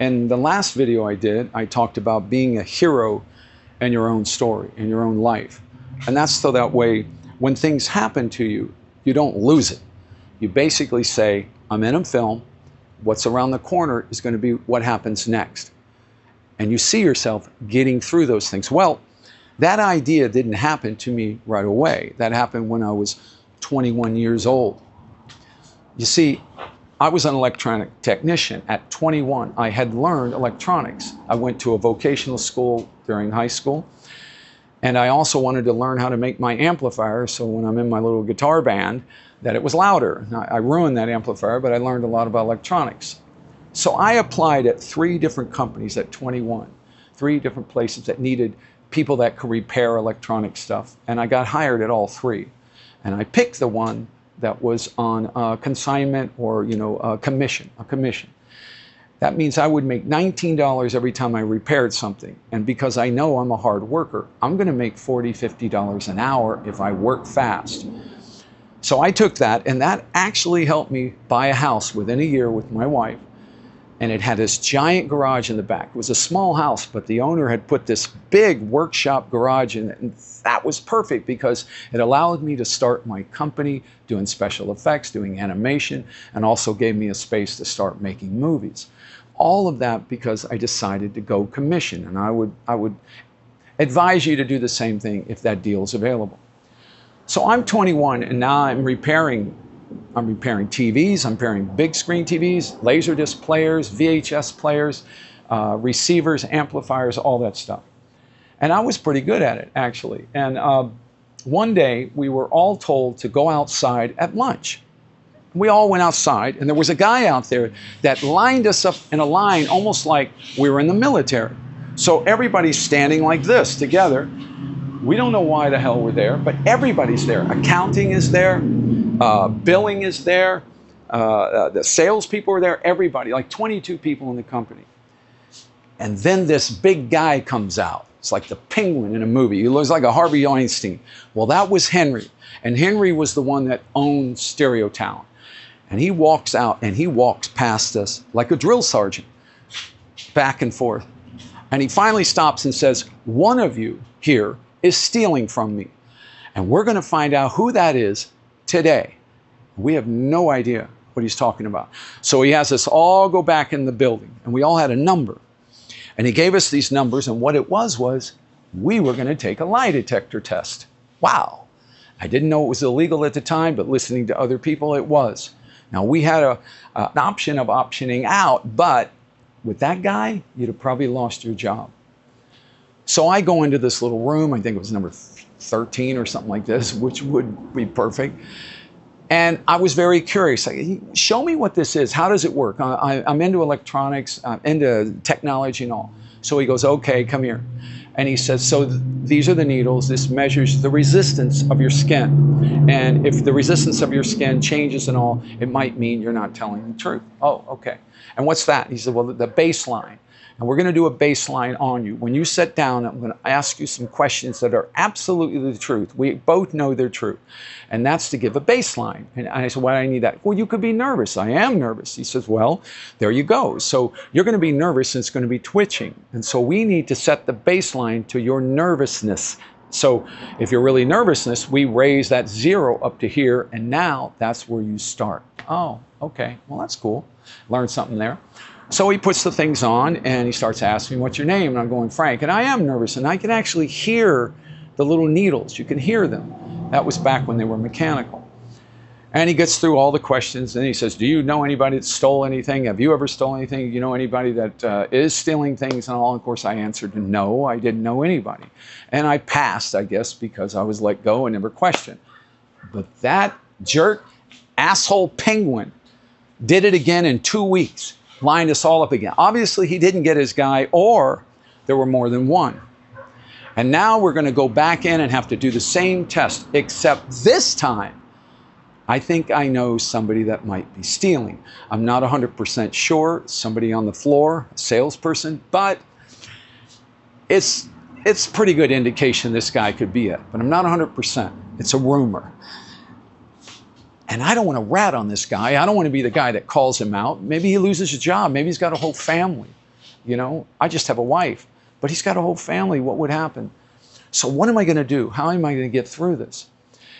In the last video I did, I talked about being a hero in your own story, in your own life. And that's so that way, when things happen to you, you don't lose it. You basically say, I'm in a film, what's around the corner is going to be what happens next. And you see yourself getting through those things. Well, that idea didn't happen to me right away. That happened when I was 21 years old. You see, I was an electronic technician. At 21, I had learned electronics. I went to a vocational school during high school, and I also wanted to learn how to make my amplifier so when I'm in my little guitar band, that it was louder. I ruined that amplifier, but I learned a lot about electronics. So I applied at 3 different companies at 21, 3 different places that needed people that could repair electronic stuff, and I got hired at all 3. And I picked the one that was on consignment or a commission. That means I would make $19 every time I repaired something. And because I know I'm a hard worker, I'm going to make $40, $50 an hour if I work fast. So I took that, and that actually helped me buy a house within a year with my wife. And it had this giant garage in the back. It was a small house, but the owner had put this big workshop garage in it. And that was perfect because it allowed me to start my company doing special effects, doing animation, and also gave me a space to start making movies. All of that because I decided to go commission. And I would advise you to do the same thing if that deal is available. So I'm 21, and now I'm repairing TVs, I'm repairing big screen TVs, Laserdisc players, VHS players, receivers, amplifiers, all that stuff. And I was pretty good at it, actually. And one day, we were all told to go outside at lunch. We all went outside, and there was a guy out there that lined us up in a line almost like we were in the military. So everybody's standing like this together. We don't know why the hell we're there, but everybody's there. Accounting is there. Billing is there. The salespeople are there. Everybody, like 22 people in the company. And then this big guy comes out. It's like the Penguin in a movie. He looks like a Harvey Weinstein. Well, that was Henry. And Henry was the one that owned Stereo Talent. And he walks out and he walks past us like a drill sergeant, back and forth. And he finally stops and says, one of you here is stealing from me. And we're going to find out who that is today. We have no idea what he's talking about. So he has us all go back in the building, and we all had a number. And he gave us these numbers, and what it was we were going to take a lie detector test. Wow. I didn't know it was illegal at the time, but listening to other people, it was. Now, we had an option of optioning out, but with that guy, you'd have probably lost your job. So I go into this little room, I think it was number 13 or something like this, which would be perfect. And I was very curious. Show me what this is. How does it work? I'm into electronics, I'm into technology and all. So he goes, okay, come here. And he says, so these are the needles. This measures the resistance of your skin. And if the resistance of your skin changes and all, it might mean you're not telling the truth. Oh, okay. And what's that? He said, well, the baseline. And we're going to do a baseline on you. When you sit down, I'm going to ask you some questions that are absolutely the truth. We both know they're true. And that's to give a baseline. And I said, why do I need that? Well, you could be nervous. I am nervous. He says, well, there you go. So you're going to be nervous and it's going to be twitching. And so we need to set the baseline to your nervousness. So if you're really nervousness, we raise that 0 up to here. And now that's where you start. Oh, okay. Well, that's cool. Learned something there. So he puts the things on and he starts asking me, what's your name? And I'm going, Frank. And I am nervous and I can actually hear the little needles. You can hear them. That was back when they were mechanical. And he gets through all the questions and he says, do you know anybody that stole anything? Have you ever stolen anything? Do you know anybody that is stealing things and all? Of course, I answered, no, I didn't know anybody. And I passed, I guess, because I was let go and never questioned. But that jerk, asshole Penguin, did it again in 2 weeks. Lined us all up again. Obviously, he didn't get his guy, or there were more than one. And now we're going to go back in and have to do the same test, except this time, I think I know somebody that might be stealing. I'm not 100% sure, somebody on the floor, a salesperson, but it's pretty good indication this guy could be it. But I'm not 100%. It's a rumor. And I don't want to rat on this guy. I don't want to be the guy that calls him out. Maybe he loses his job. Maybe he's got a whole family. you know? I just have a wife, but he's got a whole family. What would happen? So what am I going to do? How am I going to get through this?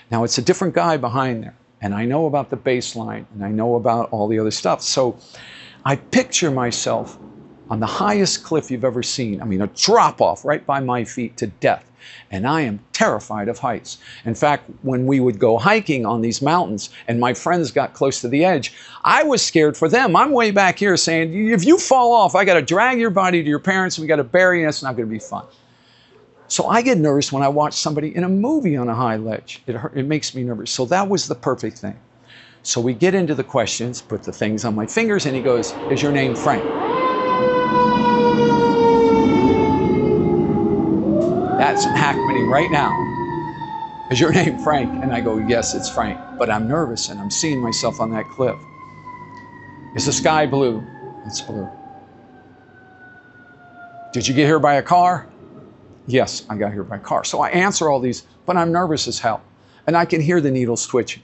Now, it's a different guy behind there, and I know about the baseline, and I know about all the other stuff. So I picture myself on the highest cliff you've ever seen. I mean, a drop off right by my feet to death. And I am terrified of heights. In fact, when we would go hiking on these mountains and my friends got close to the edge, I was scared for them. I'm way back here saying, if you fall off, I got to drag your body to your parents, and we got to bury you, and it's not going to be fun. So I get nervous when I watch somebody in a movie on a high ledge. It makes me nervous. So that was the perfect thing. So we get into the questions, put the things on my fingers, and he goes, is your name Frank? That's happening right now. Is your name Frank? And I go, yes, it's Frank. But I'm nervous, and I'm seeing myself on that cliff. Is the sky blue? It's blue. Did you get here by a car? Yes, I got here by car. So I answer all these, but I'm nervous as hell. And I can hear the needles twitching.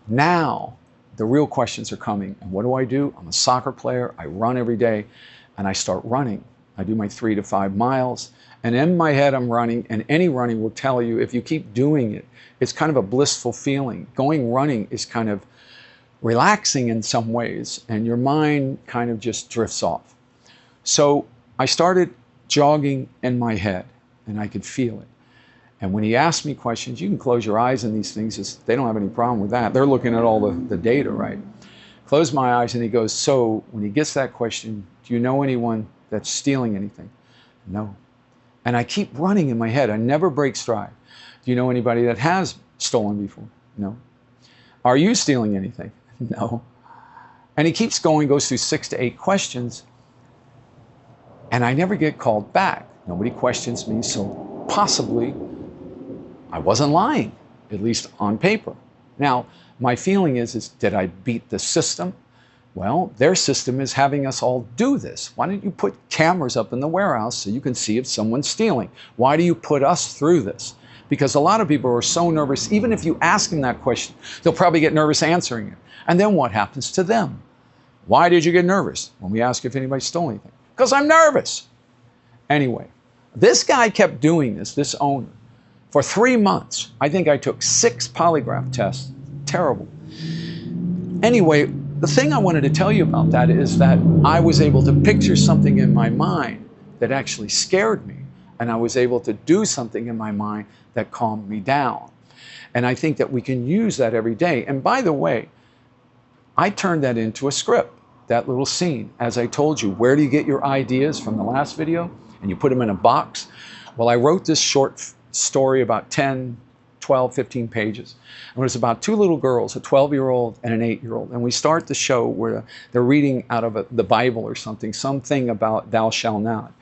Now, the real questions are coming. And what do? I'm a soccer player. I run every day, and I start running. I do my 3 to 5 miles. And in my head, I'm running, and any running will tell you, if you keep doing it, it's kind of a blissful feeling. Going running is kind of relaxing in some ways, and your mind kind of just drifts off. So I started jogging in my head, and I could feel it. And when he asked me questions, you can close your eyes and these things, they don't have any problem with that. They're looking at all the data, right? Close my eyes, and he goes, so when he gets that question, do you know anyone that's stealing anything? No. And I keep running in my head. I never break stride. Do you know anybody that has stolen before? No. Are you stealing anything? No. And he keeps going, goes through 6 to 8 questions, and I never get called back. Nobody questions me, so possibly I wasn't lying, at least on paper. Now, my feeling is did I beat the system? Well, their system is having us all do this. Why don't you put cameras up in the warehouse so you can see if someone's stealing? Why do you put us through this? Because a lot of people are so nervous, even if you ask them that question, they'll probably get nervous answering it. And then what happens to them? Why did you get nervous when we ask if anybody stole anything? Because I'm nervous. Anyway, this guy kept doing this owner, for 3 months. I think I took 6 polygraph tests. Terrible. Anyway, the thing I wanted to tell you about that is that I was able to picture something in my mind that actually scared me, and I was able to do something in my mind that calmed me down. And I think that we can use that every day. And by the way, I turned that into a script, that little scene. As I told you, where do you get your ideas from the last video? And you put them in a box. Well, I wrote this short story about 10, 12, 15 pages. And it was about 2 little girls, a 12-year-old and an 8-year-old. And we start the show where they're reading out of the Bible or something about thou shalt not.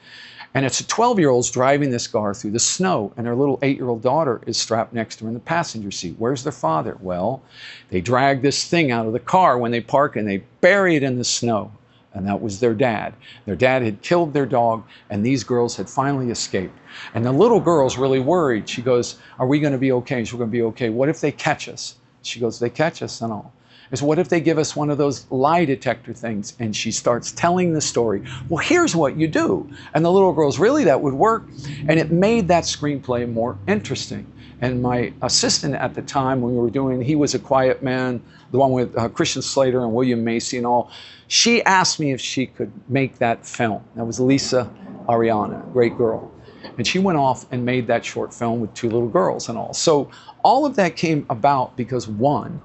And it's a 12-year-old's driving this car through the snow, and her little 8-year-old daughter is strapped next to her in the passenger seat. Where's their father? Well, they drag this thing out of the car when they park, and they bury it in the snow. And that was their dad. Their dad had killed their dog, and these girls had finally escaped. And the little girl's really worried. She goes, are we going to be okay? She's going to be okay. What if they catch us? She goes, they catch us and all. I said, what if they give us one of those lie detector things? And she starts telling the story. Well, here's what you do. And the little girl's, really, that would work? And it made that screenplay more interesting. And my assistant at the time when we were doing, he was a quiet man, the one with Christian Slater and William Macy and all. She asked me if she could make that film. That was Lisa Ariana, great girl. And she went off and made that short film with 2 little girls and all. So all of that came about because, one,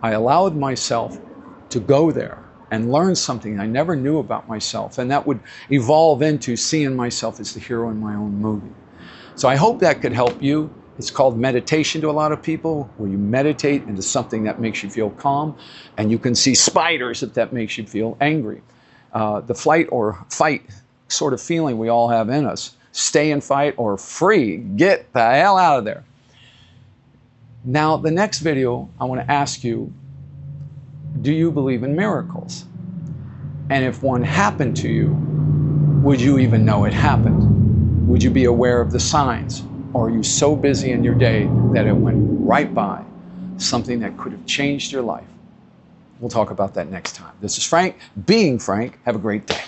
I allowed myself to go there and learn something I never knew about myself. And that would evolve into seeing myself as the hero in my own movie. So I hope that could help you. It's called meditation to a lot of people, where you meditate into something that makes you feel calm, and you can see spiders if that makes you feel angry. The flight or fight sort of feeling we all have in us. Stay and fight or free. Get the hell out of there. Now, the next video, I want to ask you, do you believe in miracles? And if one happened to you, would you even know it happened? Would you be aware of the signs? Or are you so busy in your day that it went right by, something that could have changed your life? We'll talk about that next time. This is Frank, being Frank. Have a great day.